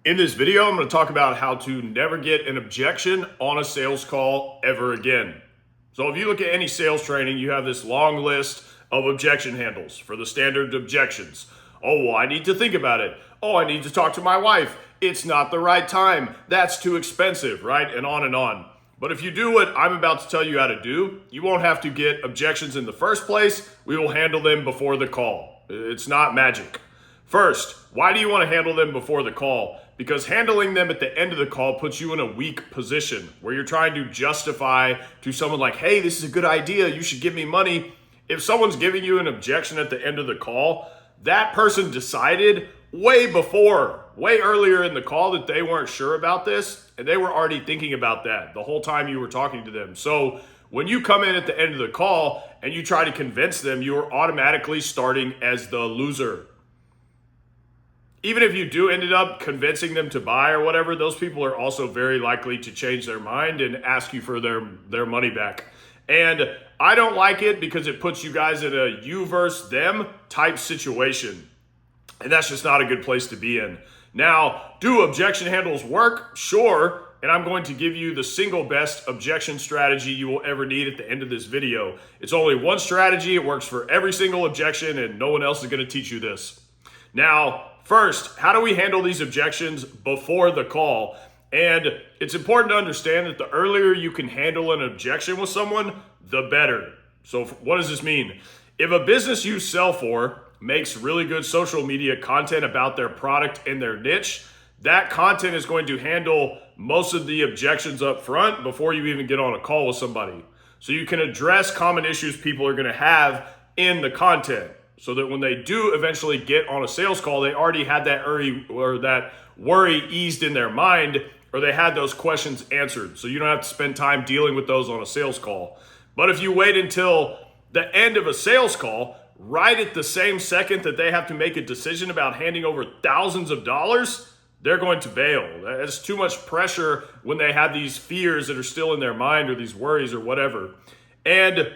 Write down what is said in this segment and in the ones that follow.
In this video, I'm going to talk about how to never get an objection on a sales call ever again. So if you look at any sales training, you have this long list of objection handles for the standard objections. Oh, well, I need to think about it. Oh, I need to talk to my wife. It's not the right time. That's too expensive, right? And on and on. But if you do what I'm about to tell you how to do, you won't have to get objections in the first place. We will handle them before the call. It's not magic. First, why do you want to handle them before the call? Because handling them at the end of the call puts you in a weak position where you're trying to justify to someone like, hey, this is a good idea, you should give me money. If someone's giving you an objection at the end of the call, that person decided way earlier in the call that they weren't sure about this, and they were already thinking about that the whole time you were talking to them. So when you come in at the end of the call and you try to convince them, you are automatically starting as the loser. Even if you do ended up convincing them to buy or whatever, those people are also very likely to change their mind and ask you for their money back. And I don't like it because it puts you guys in a you versus them type situation. And that's just not a good place to be in. Now, do objection handles work? Sure. And I'm going to give you the single best objection strategy you will ever need at the end of this video. It's only one strategy. It works for every single objection, and no one else is going to teach you this. Now, first, how do we handle these objections before the call? And it's important to understand that the earlier you can handle an objection with someone, the better. So what does this mean? If a business you sell for makes really good social media content about their product and their niche, that content is going to handle most of the objections up front before you even get on a call with somebody. So you can address common issues people are going to have in the content, so that when they do eventually get on a sales call, they already had that worry eased in their mind, or they had those questions answered. So you don't have to spend time dealing with those on a sales call. But if you wait until the end of a sales call, right at the same second that they have to make a decision about handing over thousands of dollars, they're going to bail. That's too much pressure when they have these fears that are still in their mind, or these worries or whatever. And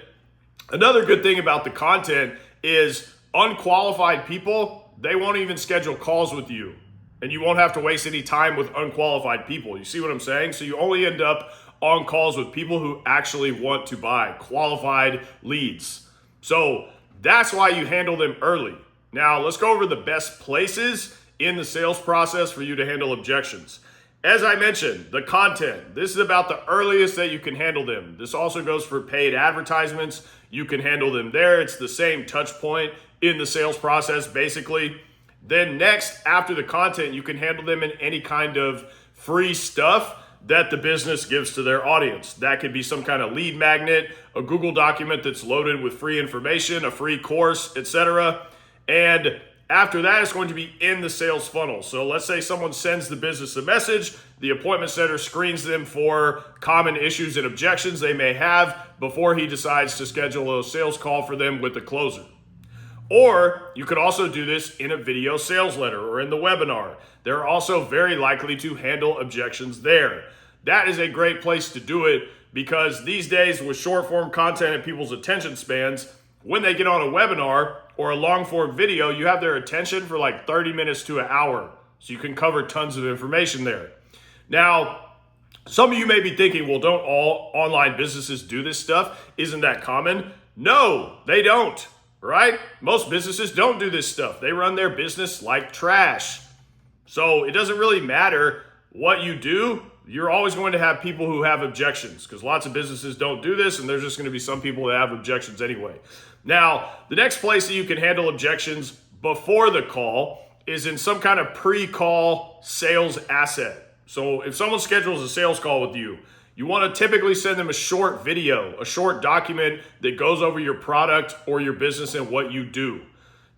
another good thing about the content is unqualified people, they won't even schedule calls with you. And you won't have to waste any time with unqualified people. You see what I'm saying? So you only end up on calls with people who actually want to buy, qualified leads. So that's why you handle them early. Now let's go over the best places in the sales process for you to handle objections. As I mentioned, the content. This is about the earliest that you can handle them. This also goes for paid advertisements. You can handle them there. It's the same touch point in the sales process, basically. Then next, after the content, you can handle them in any kind of free stuff that the business gives to their audience. That could be some kind of lead magnet, a Google document that's loaded with free information, a free course, etc. And after that, it's going to be in the sales funnel. So let's say someone sends the business a message, the appointment center screens them for common issues and objections they may have before he decides to schedule a sales call for them with the closer. Or you could also do this in a video sales letter or in the webinar. They're also very likely to handle objections there. That is a great place to do it because these days with short form content and people's attention spans, when they get on a webinar or a long form video, you have their attention for like 30 minutes to an hour. So you can cover tons of information there. Now, some of you may be thinking, well, don't all online businesses do this stuff? Isn't that common? No, they don't, right? Most businesses don't do this stuff. They run their business like trash. So it doesn't really matter what you do. You're always going to have people who have objections because lots of businesses don't do this, and there's just going to be some people that have objections anyway. Now, the next place that you can handle objections before the call is in some kind of pre-call sales asset. So if someone schedules a sales call with you, you want to typically send them a short video, a short document that goes over your product or your business and what you do.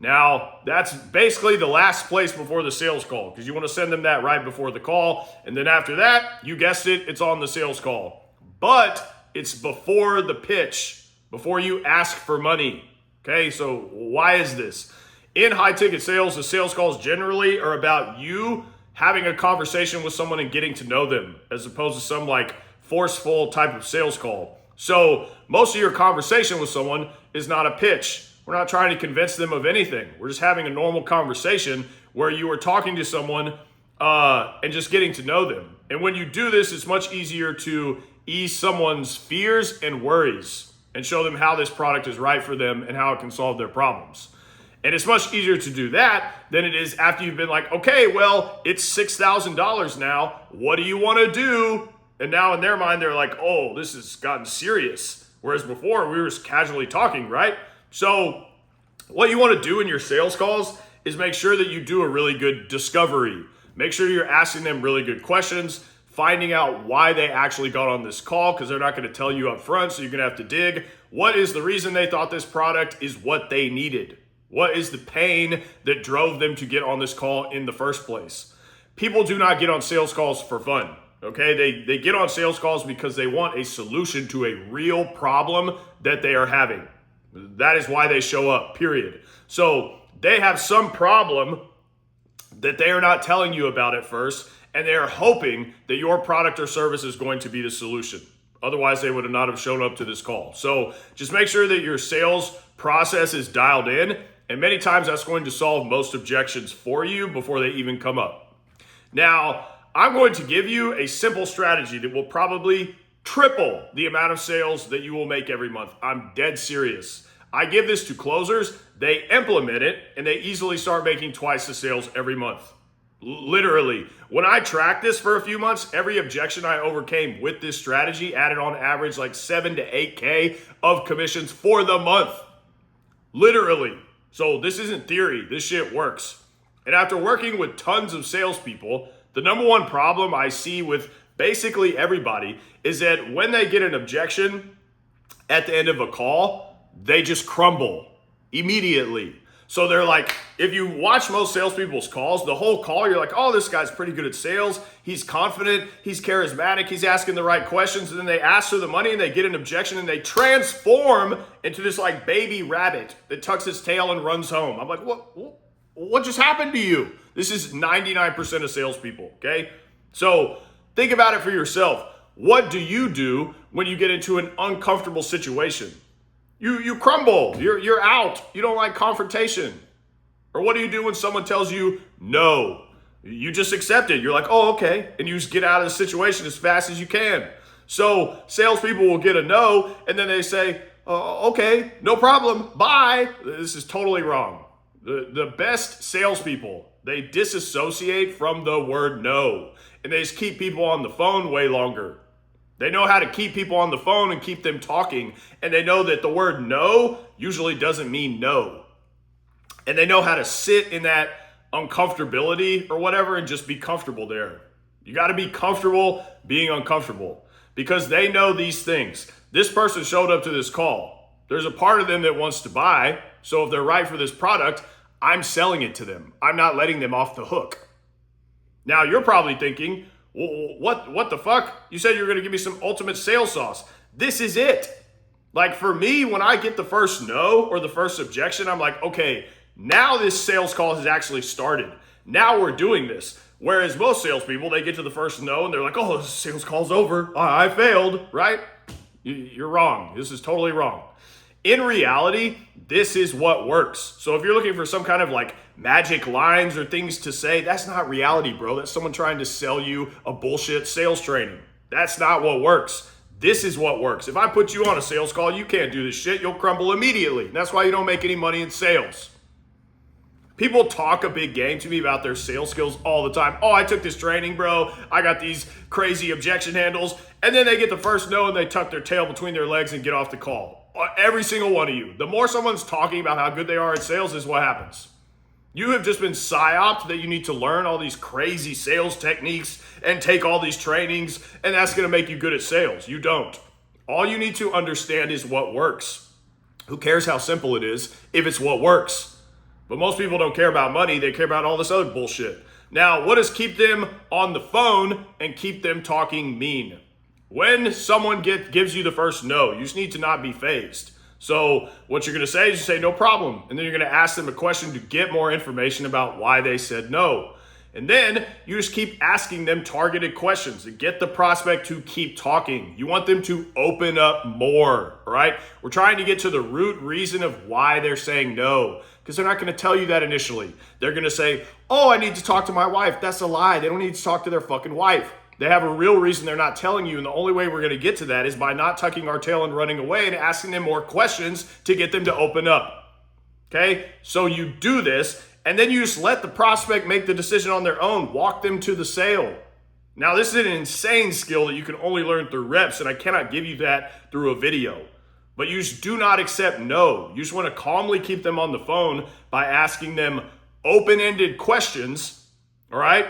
Now, that's basically the last place before the sales call because you want to send them that right before the call. And then after that, you guessed it, it's on the sales call. But it's before the pitch, before you ask for money. Okay, so why is this? In high ticket sales, the sales calls generally are about you having a conversation with someone and getting to know them as opposed to some like forceful type of sales call. So most of your conversation with someone is not a pitch. We're not trying to convince them of anything. We're just having a normal conversation where you are talking to someone and just getting to know them. And when you do this, it's much easier to ease someone's fears and worries and show them how this product is right for them and how it can solve their problems. And it's much easier to do that than it is after you've been like, okay, well, it's $6,000 now. What do you want to do? And now in their mind, they're like, oh, this has gotten serious. Whereas before, we were just casually talking, right? So what you want to do in your sales calls is make sure that you do a really good discovery. Make sure you're asking them really good questions, finding out why they actually got on this call, because they're not going to tell you up front, so you're going to have to dig. What is the reason they thought this product is what they needed? What is the pain that drove them to get on this call in the first place? People do not get on sales calls for fun, okay? They get on sales calls because they want a solution to a real problem that they are having. That is why they show up, period. So they have some problem that they are not telling you about at first, and they are hoping that your product or service is going to be the solution. Otherwise, they would not have shown up to this call. So just make sure that your sales process is dialed in, and many times that's going to solve most objections for you before they even come up. Now, I'm going to give you a simple strategy that will probably triple the amount of sales that you will make every month. I'm dead serious. I give this to closers, they implement it, and they easily start making twice the sales every month. Literally. When I tracked this for a few months, every objection I overcame with this strategy added on average like 7 to 8K of commissions for the month. Literally. So this isn't theory. This shit works. And after working with tons of salespeople, the number one problem I see with basically everybody is that when they get an objection at the end of a call, they just crumble immediately. So they're like, if you watch most salespeople's calls, the whole call, you're like, oh, this guy's pretty good at sales. He's confident. He's charismatic. He's asking the right questions. And then they ask for the money and they get an objection and they transform into this like baby rabbit that tucks its tail and runs home. I'm like, what just happened to you? This is 99% of salespeople, okay? So think about it for yourself. What do you do when you get into an uncomfortable situation? You crumble, you're out, you don't like confrontation. Or what do you do when someone tells you no? You just accept it. You're like, oh, okay. And you just get out of the situation as fast as you can. So salespeople will get a no, and then they say, okay, no problem, bye. This is totally wrong. The best salespeople, they disassociate from the word no, and they just keep people on the phone way longer. They know how to keep people on the phone and keep them talking. And they know that the word no usually doesn't mean no. And they know how to sit in that uncomfortability or whatever and just be comfortable there. You got to be comfortable being uncomfortable because they know these things. This person showed up to this call. There's a part of them that wants to buy. So if they're right for this product, I'm selling it to them. I'm not letting them off the hook. Now you're probably thinking, what the fuck? You said you were going to give me some ultimate sales sauce. This is it. Like for me, when I get the first no or the first objection, I'm like, okay, now this sales call has actually started. Now we're doing this. Whereas most salespeople, they get to the first no and they're like, oh, this sales call's over. I failed, right? You're wrong. This is totally wrong. In reality, this is what works. So if you're looking for some kind of like magic lines or things to say, that's not reality, bro. That's someone trying to sell you a bullshit sales training. That's not what works. This is what works. If I put you on a sales call, you can't do this shit. You'll crumble immediately. That's why you don't make any money in sales. People talk a big game to me about their sales skills all the time. Oh, I took this training, bro. I got these crazy objection handles. And then they get the first no and they tuck their tail between their legs and get off the call. Every single one of you. The more someone's talking about how good they are at sales is what happens. You have just been psyoped that you need to learn all these crazy sales techniques and take all these trainings, and that's going to make you good at sales. You don't. All you need to understand is what works. Who cares how simple it is if it's what works? But most people don't care about money. They care about all this other bullshit. Now, what does keep them on the phone and keep them talking mean? When someone gives you the first no, you just need to not be fazed. So what you're going to say is you say no problem. And then you're going to ask them a question to get more information about why they said no. And then you just keep asking them targeted questions to get the prospect to keep talking. You want them to open up more, all right? We're trying to get to the root reason of why they're saying no, because they're not going to tell you that initially. They're going to say, oh, I need to talk to my wife. That's a lie. They don't need to talk to their fucking wife. They have a real reason they're not telling you, and the only way we're going to get to that is by not tucking our tail and running away and asking them more questions to get them to open up. Okay? So you do this, and then you just let the prospect make the decision on their own. Walk them to the sale. Now, this is an insane skill that you can only learn through reps, and I cannot give you that through a video. But you just do not accept no. You just want to calmly keep them on the phone by asking them open-ended questions, all right,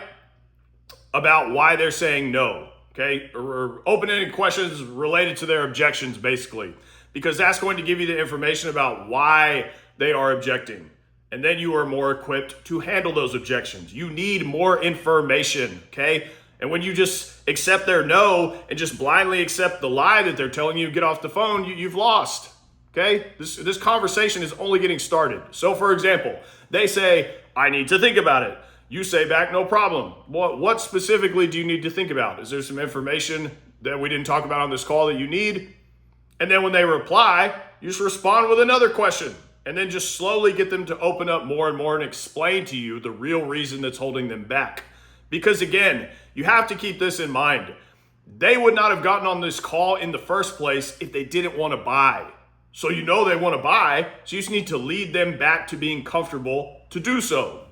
about why they're saying no, okay? Or open-ended questions related to their objections, basically, because that's going to give you the information about why they are objecting. And then you are more equipped to handle those objections. You need more information, okay? And when you just accept their no and just blindly accept the lie that they're telling you, get off the phone, you've lost, okay? This conversation is only getting started. So for example, they say, I need to think about it. You say back, no problem. What specifically do you need to think about? Is there some information that we didn't talk about on this call that you need? And then when they reply, you just respond with another question. And then just slowly get them to open up more and more and explain to you the real reason that's holding them back. Because again, you have to keep this in mind. They would not have gotten on this call in the first place if they didn't want to buy. So you know they want to buy, so you just need to lead them back to being comfortable to do so.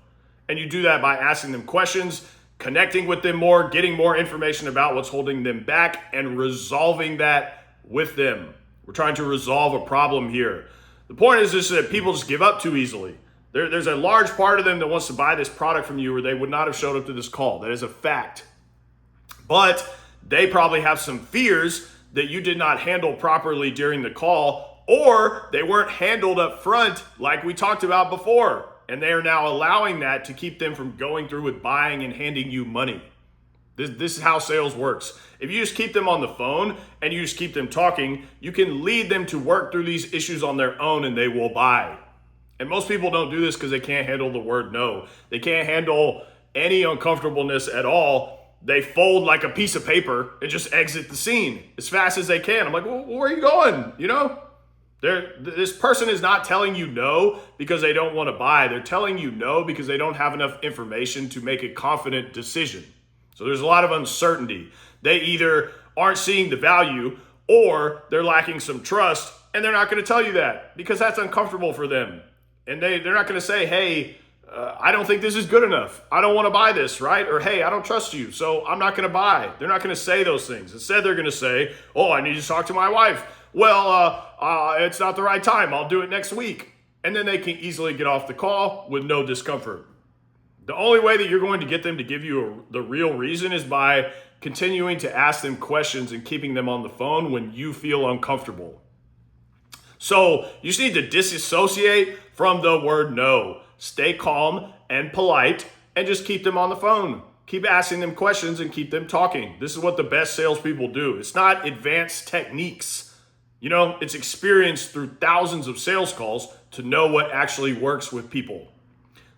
And you do that by asking them questions, connecting with them more, getting more information about what's holding them back, and resolving that with them. We're trying to resolve a problem here. The point is just that people just give up too easily. There's a large part of them that wants to buy this product from you, or they would not have showed up to this call. That is a fact. But they probably have some fears that you did not handle properly during the call, or they weren't handled up front like we talked about before. And they are now allowing that to keep them from going through with buying and handing you money. This is how sales works. If you just keep them on the phone and you just keep them talking, you can lead them to work through these issues on their own and they will buy. And most people don't do this because they can't handle the word no. They can't handle any uncomfortableness at all. They fold like a piece of paper and just exit the scene as fast as they can. I'm like, well, where are you going? You know? This person is not telling you no because they don't want to buy. They're telling you no because they don't have enough information to make a confident decision. So there's a lot of uncertainty. They either aren't seeing the value or they're lacking some trust, and they're not going to tell you that because that's uncomfortable for them. And they're not going to say, hey, I don't think this is good enough. I don't want to buy this, right? Or, hey, I don't trust you, so I'm not going to buy. They're not going to say those things. Instead, they're going to say, oh, I need to talk to my wife. Well, it's not the right time. I'll do it next week. And then they can easily get off the call with no discomfort. The only way that you're going to get them to give you the real reason is by continuing to ask them questions and keeping them on the phone when you feel uncomfortable. So you just need to disassociate from the word no. Stay calm and polite and just keep them on the phone. Keep asking them questions and keep them talking. This is what the best salespeople do. It's not advanced techniques. You know, it's experience through thousands of sales calls to know what actually works with people.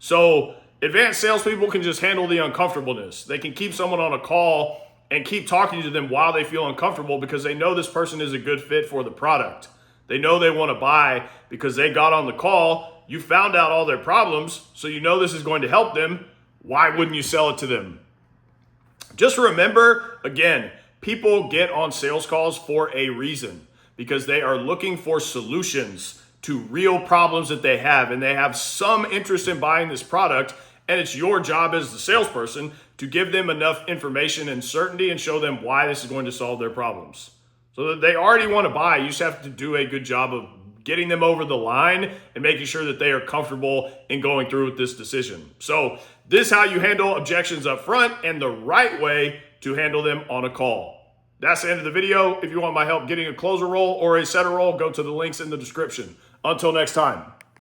So advanced salespeople can just handle the uncomfortableness. They can keep someone on a call and keep talking to them while they feel uncomfortable because they know this person is a good fit for the product. They know they want to buy because they got on the call. You found out all their problems, so you know this is going to help them. Why wouldn't you sell it to them? Just remember, again, people get on sales calls for a reason because they are looking for solutions to real problems that they have, and they have some interest in buying this product, and it's your job as the salesperson to give them enough information and certainty and show them why this is going to solve their problems. So that they already want to buy. You just have to do a good job of getting them over the line and making sure that they are comfortable in going through with this decision. So this is how you handle objections up front and the right way to handle them on a call. That's the end of the video. If you want my help getting a closer role or a setter role, go to the links in the description. Until next time.